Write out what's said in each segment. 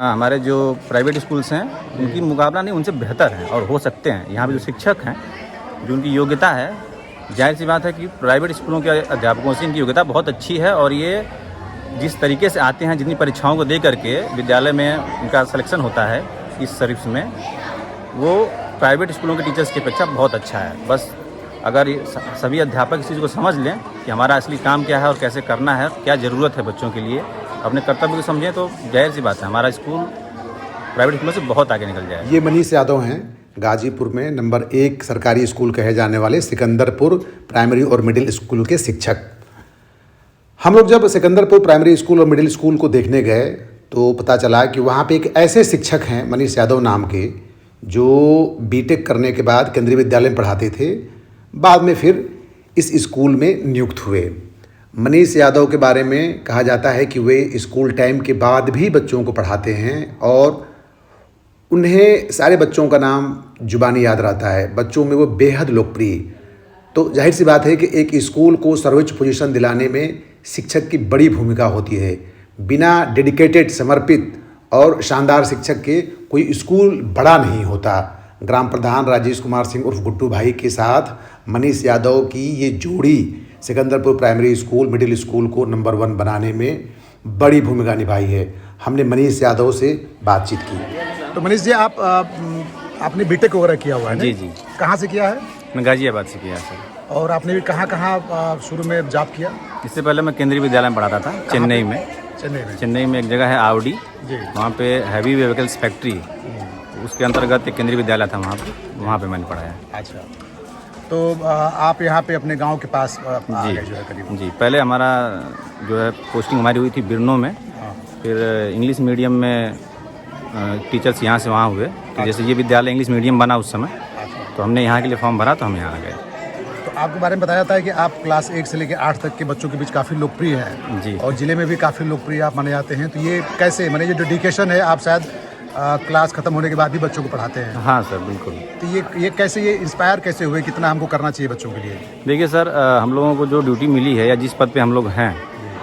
हाँ, हमारे जो प्राइवेट स्कूल्स हैं उनकी मुकाबला नहीं, उनसे बेहतर हैं और हो सकते हैं। यहाँ पे जो शिक्षक हैं जो उनकी योग्यता है, जाहिर सी बात है कि प्राइवेट स्कूलों के अध्यापकों से इनकी योग्यता बहुत अच्छी है और ये जिस तरीके से आते हैं, जितनी परीक्षाओं को दे करके विद्यालय में उनका सिलेक्शन होता है इस सर्विस में, वो प्राइवेट स्कूलों के टीचर्स की अपेक्षा बहुत अच्छा है। बस अगर ये सभी अध्यापक इस चीज़ को समझ लें कि हमारा असली काम क्या है और कैसे करना है, क्या ज़रूरत है बच्चों के लिए, अपने कर्तव्य को समझें, तो जाहिर सी बात है हमारा स्कूल प्राइवेट स्कूलों से बहुत आगे निकल जाएगा। ये मनीष यादव हैं, गाजीपुर में नंबर 1 सरकारी स्कूल कहे जाने वाले सिकंदरपुर प्राइमरी और मिडिल स्कूल के शिक्षक। हम लोग जब सिकंदरपुर प्राइमरी स्कूल और मिडिल स्कूल को देखने गए तो पता चला कि वहाँ पे एक ऐसे शिक्षक हैं मनीष यादव नाम के, जो बीटेक करने के बाद केंद्रीय विद्यालय में पढ़ाते थे, बाद में फिर इस स्कूल में नियुक्त हुए। मनीष यादव के बारे में कहा जाता है कि वे स्कूल टाइम के बाद भी बच्चों को पढ़ाते हैं और उन्हें सारे बच्चों का नाम जुबानी याद रहता है। बच्चों में वो बेहद लोकप्रिय। तो जाहिर सी बात है कि एक स्कूल को सर्वोच्च पोजीशन दिलाने में शिक्षक की बड़ी भूमिका होती है। बिना डेडिकेटेड, समर्पित और शानदार शिक्षक के कोई स्कूल बड़ा नहीं होता। ग्राम प्रधान राजेश कुमार सिंह उर्फ गुड्डू भाई के साथ मनीष यादव की ये जोड़ी Sikandarpur primary school, middle school को नंबर 1 बनाने में बड़ी भूमिका निभाई है। हमने मनीष यादव से बातचीत की। तो मनीष जी, आपने बीटेक वगैरह किया हुआ है? जी जी। कहाँ से किया है? मैं गाजियाबाद से किया सर। और आपने भी कहाँ शुरू में जॉब किया? इससे पहले मैं केंद्रीय विद्यालय में पढ़ाता था, चेन्नई में। चेन्नई में एक जगह है आवड़ी, वहाँ पे हैवी व्हीकल्स फैक्ट्री, उसके अंतर्गत एक केंद्रीय विद्यालय था, वहाँ पे मैंने पढ़ाया। अच्छा, तो आप यहाँ पे अपने गांव के पास जी जो है करीब? जी, पहले हमारा जो है पोस्टिंग हमारी हुई थी बिरनों में, फिर इंग्लिश मीडियम में टीचर्स यहाँ से वहाँ हुए। तो जैसे ये विद्यालय इंग्लिश मीडियम बना उस समय, तो हमने यहाँ के लिए फॉर्म भरा, तो हम यहाँ आ गए। तो आपके बारे में बताया जाता है कि आप क्लास 1 से लेकर 8 तक के बच्चों के बीच काफ़ी लोकप्रिय हैं जी, और ज़िले में भी काफ़ी लोकप्रिय आप माने जाते हैं। तो ये कैसे, माने ये डेडिकेशन है, आप शायद क्लास ख़त्म होने के बाद भी बच्चों को पढ़ाते हैं? हाँ सर, बिल्कुल। तो ये कैसे, ये इंस्पायर कैसे हुए, कितना हमको करना चाहिए बच्चों के लिए? देखिए सर, हम लोगों को जो ड्यूटी मिली है या जिस पद पे हम लोग हैं,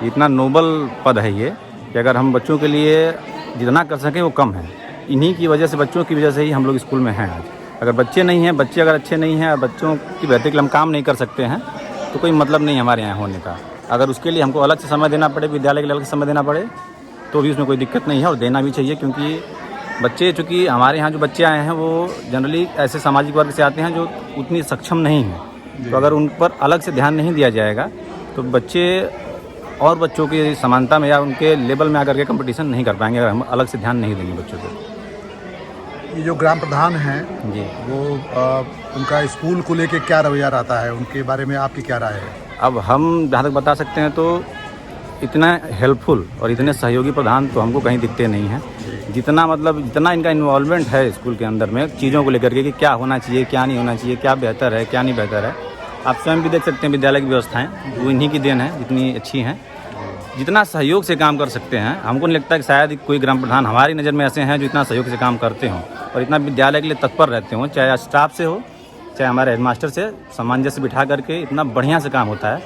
इतना नोबल पद है ये कि अगर हम बच्चों के लिए जितना कर सकें वो कम है। इन्हीं की वजह से, बच्चों की वजह से ही हम लोग स्कूल में हैं आज। अगर बच्चे नहीं हैं, बच्चे अगर अच्छे नहीं हैं, बच्चों की बेहतरी के लिए हम काम नहीं कर सकते हैं, तो कोई मतलब नहीं हमारे यहाँ होने का। अगर उसके लिए हमको अलग से समय देना पड़े, विद्यालय के लिए अलग से समय देना पड़े, तो भी उसमें कोई दिक्कत नहीं है और देना भी चाहिए। क्योंकि बच्चे, चूँकि हमारे यहाँ जो बच्चे आए हैं वो जनरली ऐसे सामाजिक वर्ग से आते हैं जो उतनी सक्षम नहीं हैं। तो अगर उन पर अलग से ध्यान नहीं दिया जाएगा तो बच्चे और बच्चों की समानता में या उनके लेवल में आकर के कंपटीशन नहीं कर पाएंगे, अगर हम अलग से ध्यान नहीं देंगे बच्चों को। ये जो ग्राम प्रधान हैं जी, वो उनका स्कूल को लेके क्या रवैया रहता है, उनके बारे में आपकी क्या राय है? अब हम जहाँ तक बता सकते हैं तो इतना हेल्पफुल और इतने सहयोगी प्रधान तो हमको कहीं दिखते नहीं हैं। जितना इनका इन्वॉल्वमेंट है स्कूल के अंदर में चीज़ों को लेकर के कि क्या होना चाहिए, क्या नहीं होना चाहिए, क्या बेहतर है, क्या नहीं बेहतर है। आप स्वयं भी देख सकते हैं विद्यालय की व्यवस्थाएं, वो इन्हीं की देन है, जितनी अच्छी हैं। जितना सहयोग से काम कर सकते हैं, हमको नहीं लगता कि शायद कोई ग्राम प्रधान हमारी नज़र में ऐसे हैं जो इतना सहयोग से काम करते हों और इतना विद्यालय के लिए तत्पर रहते हों, चाहे स्टाफ से हो, चाहे हमारे हेडमास्टर से सामंजस्य बिठा करके इतना बढ़िया से काम होता है,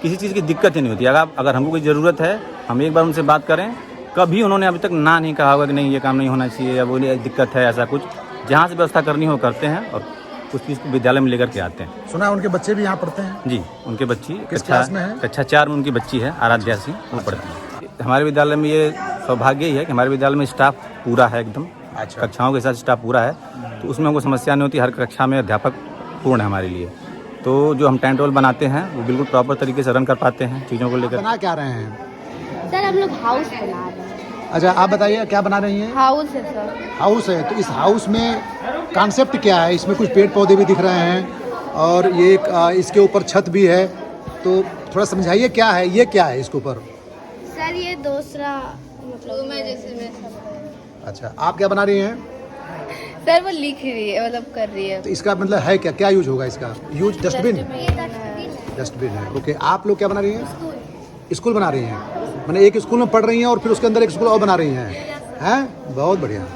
किसी चीज़ की दिक्कत ही नहीं होती। अगर हमको कोई ज़रूरत है, हम एक बार उनसे बात करें, कभी उन्होंने अभी तक ना नहीं कहा होगा कि नहीं ये काम नहीं होना चाहिए या वो दिक्कत है, ऐसा कुछ। जहाँ से व्यवस्था करनी हो करते हैं और उस चीज़ को विद्यालय में लेकर के आते हैं। सुना है उनके बच्चे भी यहाँ पढ़ते हैं? जी, उनके बच्ची किस क्लास में है? कक्षा 4 में उनकी बच्ची है, आराध्या सिंह, वो पढ़ती है। हमारे विद्यालय में ये सौभाग्य ही है कि हमारे विद्यालय में स्टाफ पूरा है एकदम। अच्छा, कक्षाओं के साथ स्टाफ पूरा है, तो उसमें हमको समस्या नहीं होती। हर कक्षा में अध्यापक पूर्ण है हमारे लिए। तो जो हम टाइम टेबल बनाते हैं वो बिल्कुल प्रॉपर तरीके से रन कर पाते हैं चीज़ों को लेकर। बना क्या रहे हैं सर? हम लोग हाउस बना रहे हैं। अच्छा, आप बताइए क्या बना रही हैं? हाउस है सर। हाउस है, तो इस हाउस में कॉन्सेप्ट क्या है? इसमें कुछ पेड़ पौधे भी दिख रहे हैं और ये इसके ऊपर छत भी है, तो थोड़ा समझाइए क्या है, ये क्या है इसके ऊपर? सर ये दूसरा मतलब मैं जैसे अच्छा, आप क्या बना रही हैं? सर वो लिख रही है, मतलब कर रही है। तो इसका मतलब है क्या, क्या यूज होगा इसका? यूज डस्टबिन है। ओके, आप लोग क्या बना रही हैं? स्कूल बना रही हैं, मैंने एक स्कूल में पढ़ रही हैं और फिर उसके अंदर एक स्कूल और बना रही हैं। बहुत बढ़िया।